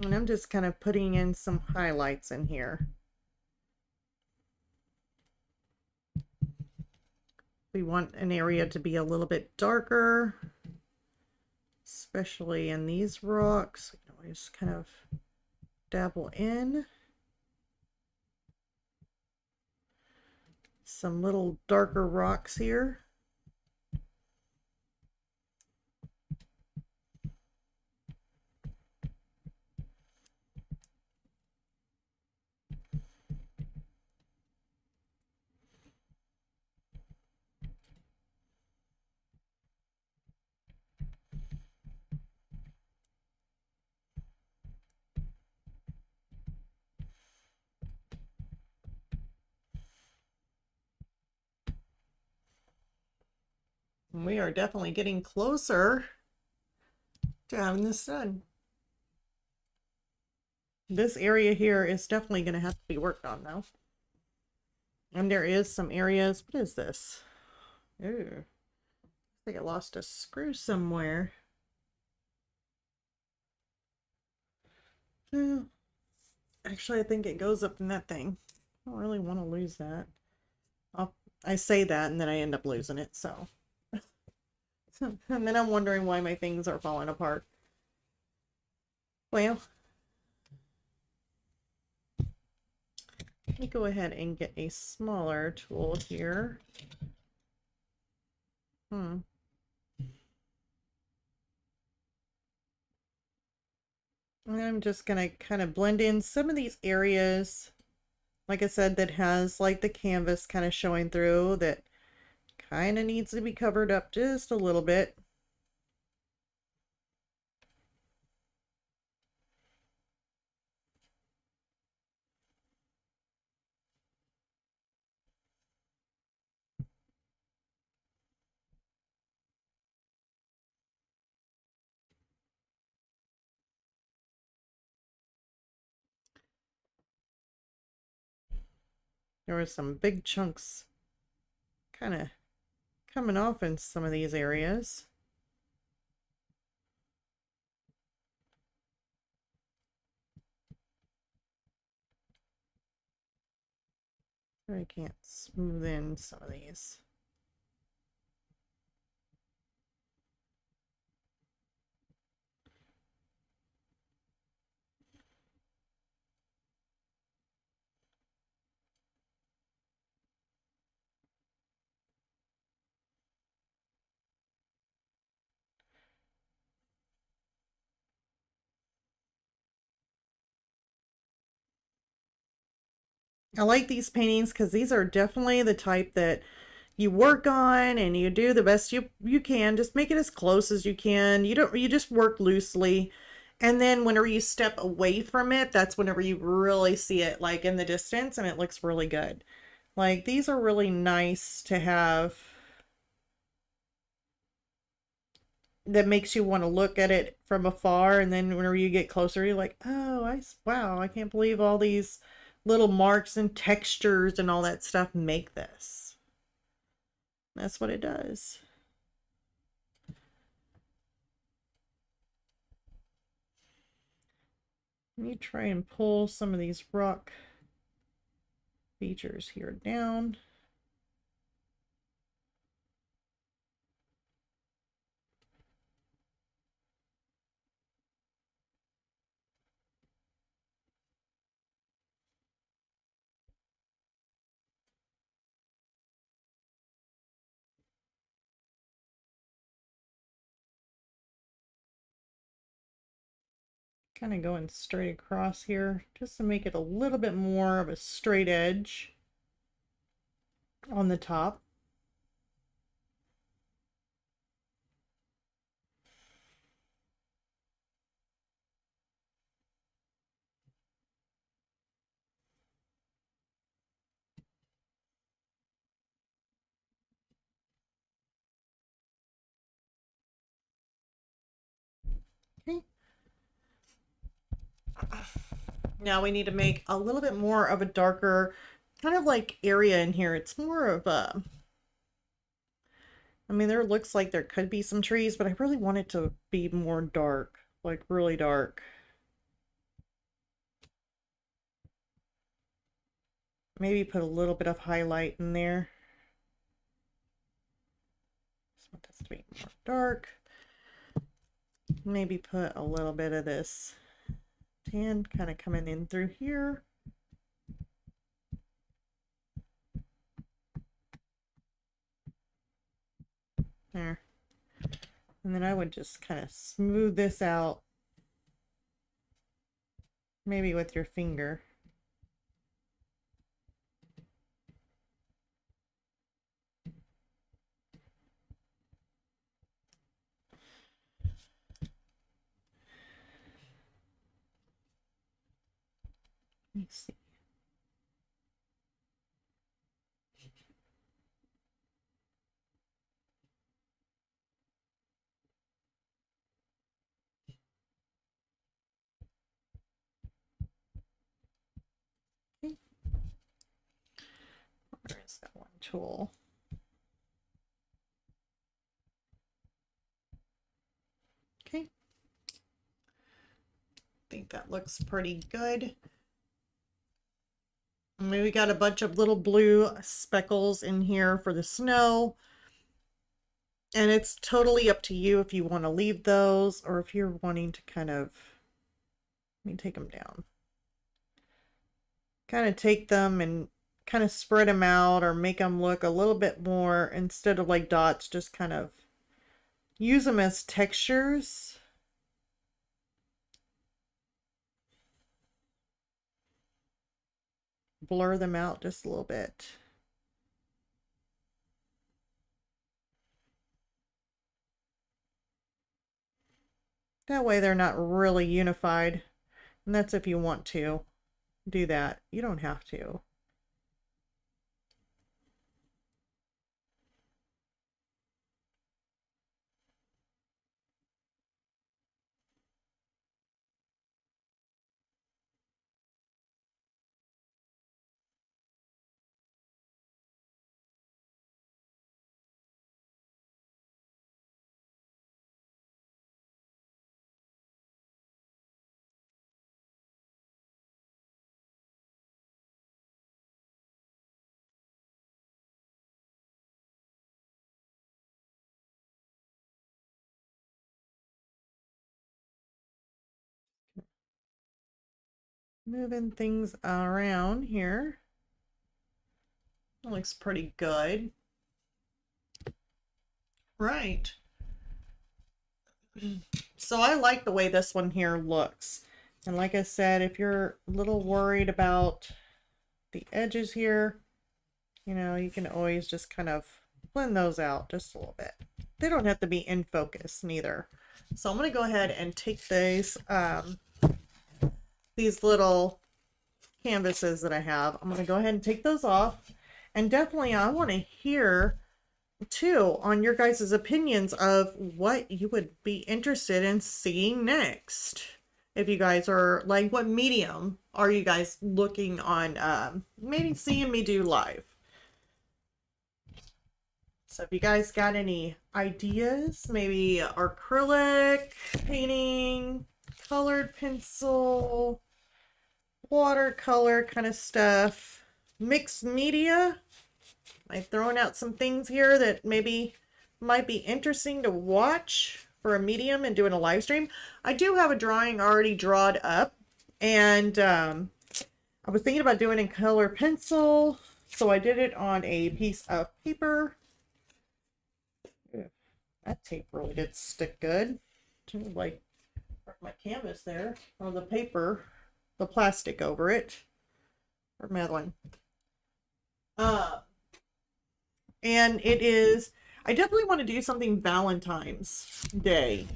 And I'm just kind of putting in some highlights in here. We want an area to be a little bit darker, especially in these rocks. We just kind of dabble in some little darker rocks here. We are definitely getting closer to having this done. This area here is definitely going to have to be worked on though. And there is some areas. What is this? Ooh, I think I lost a screw somewhere. Actually, I think it goes up in that thing. I don't really want to lose that. I say that and then I end up losing it, so. And then I'm wondering why my things are falling apart. Well, let me go ahead and get a smaller tool here. And I'm just gonna kind of blend in some of these areas, like I said, that has like the canvas kind of showing through, that kind of needs to be covered up just a little bit. There were some big chunks kind of coming off in some of these areas. I can't smooth in some of these. I like these paintings because these are definitely the type that you work on and you do the best you can. Just make it as close as you can. You just work loosely. And then whenever you step away from it, that's whenever you really see it like in the distance and it looks really good. Like these are really nice to have. That makes you want to look at it from afar, and then whenever you get closer you're like, oh, wow, I can't believe all these little marks and textures and all that stuff make this. That's what it does. Let me try and pull some of these rock features here down. Kind of going straight across here just to make it a little bit more of a straight edge on the top. Okay. Now we need to make a little bit more of a darker kind of like area in here. It's more of a, I mean, there looks like there could be some trees, but I really want it to be more dark, like really dark. Maybe put a little bit of highlight in there. Just want this to be more dark. Maybe put a little bit of this tan kind of coming in through here. There. And then I would just kind of smooth this out. Maybe with your finger. Let me see. Okay. Where is that one tool? Okay. I think that looks pretty good. And we got a bunch of little blue speckles in here for the snow. And it's totally up to you if you want to leave those or if you're wanting to kind of, let me take them down. Kind of take them and kind of spread them out or make them look a little bit more, instead of like dots, just kind of use them as textures. Blur them out just a little bit. That way they're not really unified. And that's if you want to do that. You don't have to. Moving things around here. That looks pretty good. Right. So I like the way this one here looks. And like I said, if you're a little worried about the edges here, you know, you can always just kind of blend those out just a little bit. They don't have to be in focus neither. So I'm going to go ahead and take these little canvases that I have. I'm going to go ahead and take those off. And definitely I want to hear too on your guys' opinions of what you would be interested in seeing next. If you guys are like, what medium are you guys looking on maybe seeing me do live? So if you guys got any ideas, maybe acrylic painting, colored pencil, watercolor kind of stuff. Mixed media. I'm throwing out some things here that maybe might be interesting to watch for a medium and doing a live stream. I do have a drawing already drawn up, and I was thinking about doing it in color pencil, so I did it on a piece of paper. That tape really did stick good. Like my canvas there, or the paper, the plastic over it. Or Madeline. And it is, I definitely want to do something Valentine's Day-ish.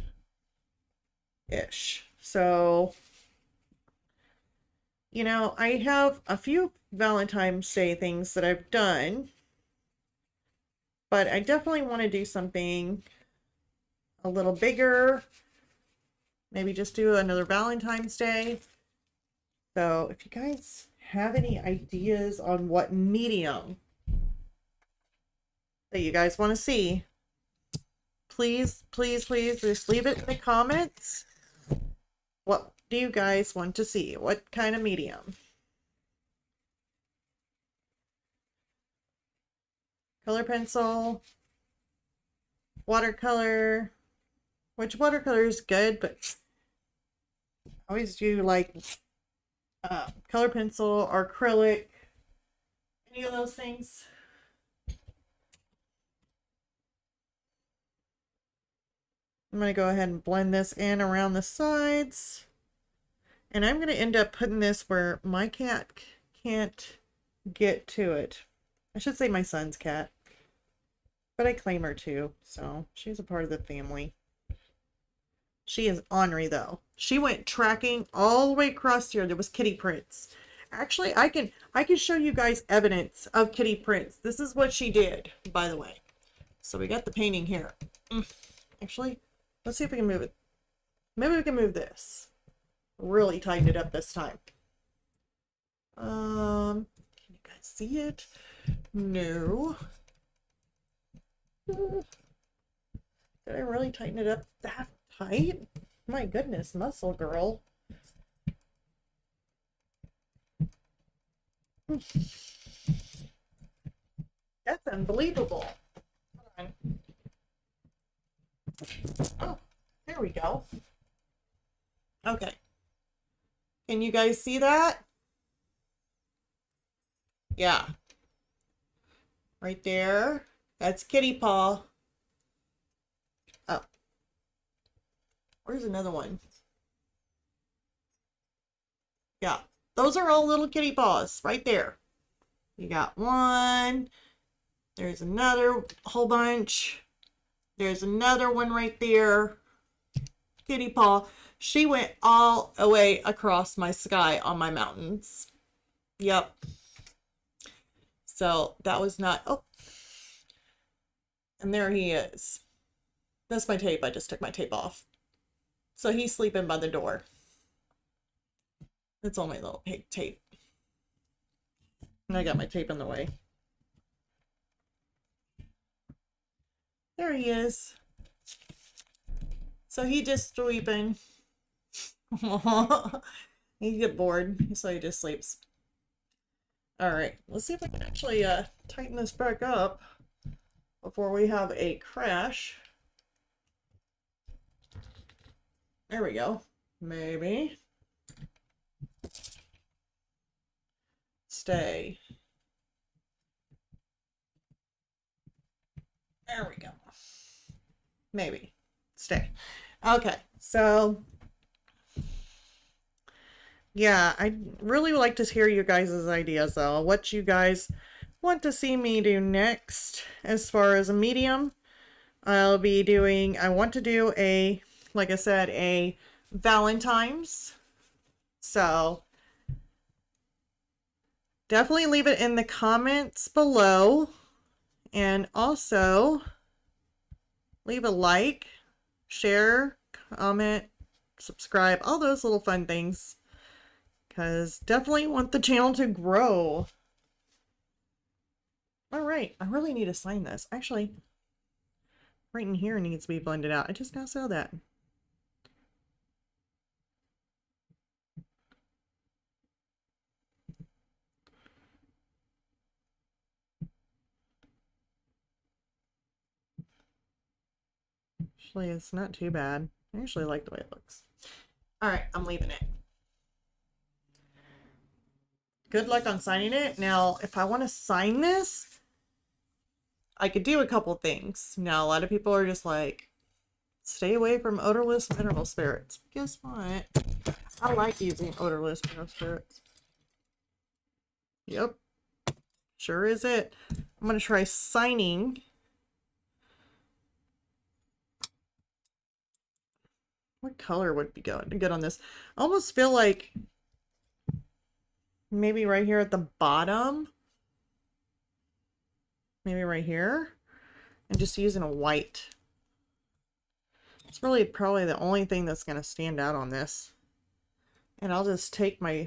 So, you know, I have a few Valentine's Day things that I've done, but I definitely want to do something a little bigger. Maybe just do another Valentine's Day. So if you guys have any ideas on what medium that you guys want to see, please, please, please just leave it in the comments. What do you guys want to see? What kind of medium? Color pencil, watercolor, which watercolor is good, but I always do like color pencil or acrylic, any of those things. I'm going to go ahead and blend this in around the sides. And I'm going to end up putting this where my cat can't get to it. I should say my son's cat. But I claim her too, so she's a part of the family. She is ornery though. She went tracking all the way across here. There was kitty prints. Actually, I can show you guys evidence of kitty prints. This is what she did, by the way. So we got the painting here. Actually, let's see if we can move it. Maybe we can move this. Really tighten it up this time. Can you guys see it? No. Did I really tighten it up that tight? My goodness, muscle girl. That's unbelievable. Hold on. Oh, there we go. Okay. Can you guys see that? Yeah. Right there. That's kitty paw. Oh. Where's another one? Yeah. Those are all little kitty paws right there. You got one. There's another whole bunch. There's another one right there. Kitty paw. She went all the way across my sky on my mountains. Yep. So that was not, oh. And there he is. That's my tape. I just took my tape off. So he's sleeping by the door. It's only a little pig tape. And I got my tape in the way. There he is. So he just sleeping. He get bored, so he just sleeps. All right, let's see if I can actually tighten this back up before we have a crash. There we go. Maybe. Stay. There we go. Maybe. Stay. Okay, so yeah, I'd really like to hear you guys' ideas though. What you guys want to see me do next as far as a medium. I'll be doing, I want to do a, like I said, a Valentine's. So definitely leave it in the comments below. And also leave a like, share, comment, subscribe, all those little fun things. Because definitely want the channel to grow. Alright, I really need to sign this. Actually, right in here needs to be blended out. I just now saw that. Actually, it's not too bad. I actually like the way it looks. All right, I'm leaving it. Good luck on signing it. Now, if I want to sign this, I could do a couple things. Now, a lot of people are just like, stay away from odorless mineral spirits. Guess what? I like using odorless mineral spirits. Yep. Sure is it. I'm going to try signing. What color would be good on this? I almost feel like maybe right here at the bottom. Maybe right here. And just using a white. It's really probably the only thing that's going to stand out on this. And I'll just take my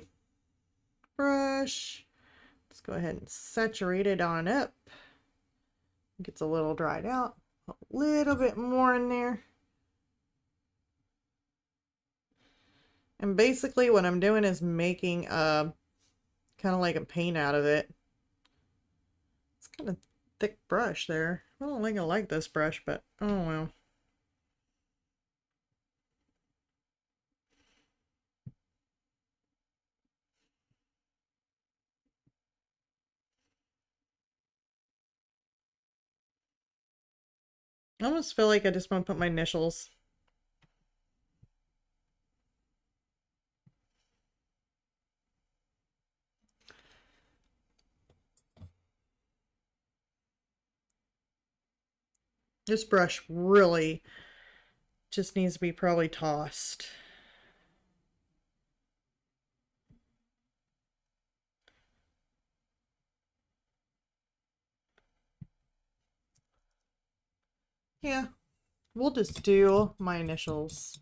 brush. Let's go ahead and saturate it on up. It gets a little dried out. A little bit more in there. And basically what I'm doing is making a kind of like a paint out of it. It's kind of thick brush there. I don't think I like this brush, but oh well. I almost feel like I just want to put my initials. This brush really just needs to be probably tossed. Yeah, we'll just do my initials.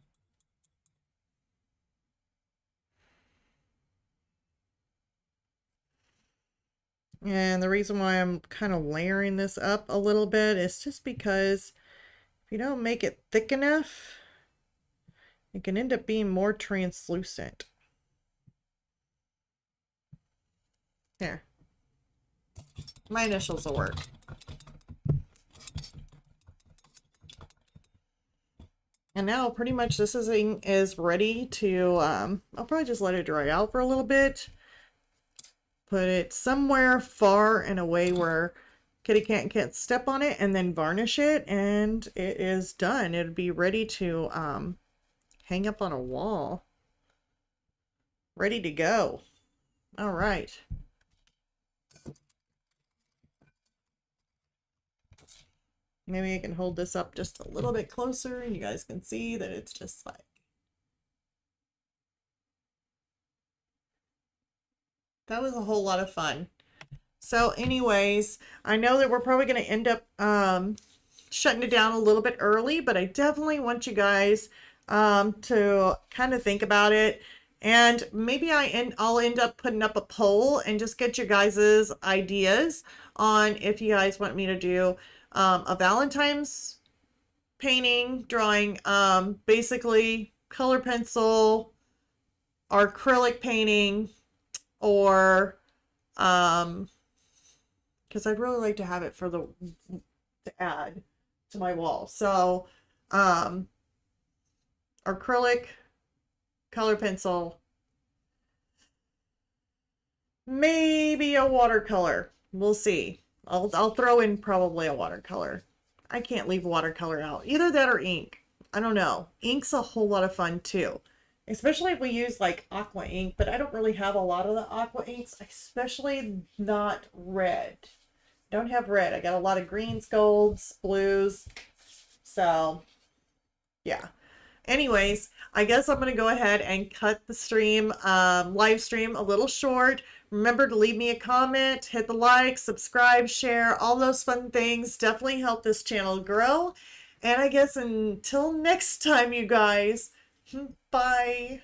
And the reason why I'm kind of layering this up a little bit is just because if you don't make it thick enough, it can end up being more translucent. Here. My initials will work. And now pretty much this is ready to, I'll probably just let it dry out for a little bit. Put it somewhere far and away where kitty cat can't step on it, and then varnish it, and it is done. It'd be ready to hang up on a wall. Ready to go. All right. Maybe I can hold this up just a little bit closer and you guys can see that it's just like. That was a whole lot of fun. So anyways, I know that we're probably going to end up shutting it down a little bit early, but I definitely want you guys to kind of think about it. And maybe I'll end up putting up a poll and just get your guys' ideas on if you guys want me to do a Valentine's painting, drawing, basically color pencil or acrylic painting, or because I'd really like to have it for to add to my wall. So acrylic, color pencil, maybe a watercolor. We'll see. I'll throw in probably a watercolor. I can't leave watercolor out. Either that or ink. I don't know. Ink's a whole lot of fun too. Especially if we use like aqua ink, but I don't really have a lot of the aqua inks, especially not red. Don't have red. I got a lot of greens, golds, blues. So yeah. Anyways, I guess I'm going to go ahead and cut the stream, live stream a little short. Remember to leave me a comment, hit the like, subscribe, share, all those fun things. Definitely help this channel grow. And I guess until next time, you guys, bye.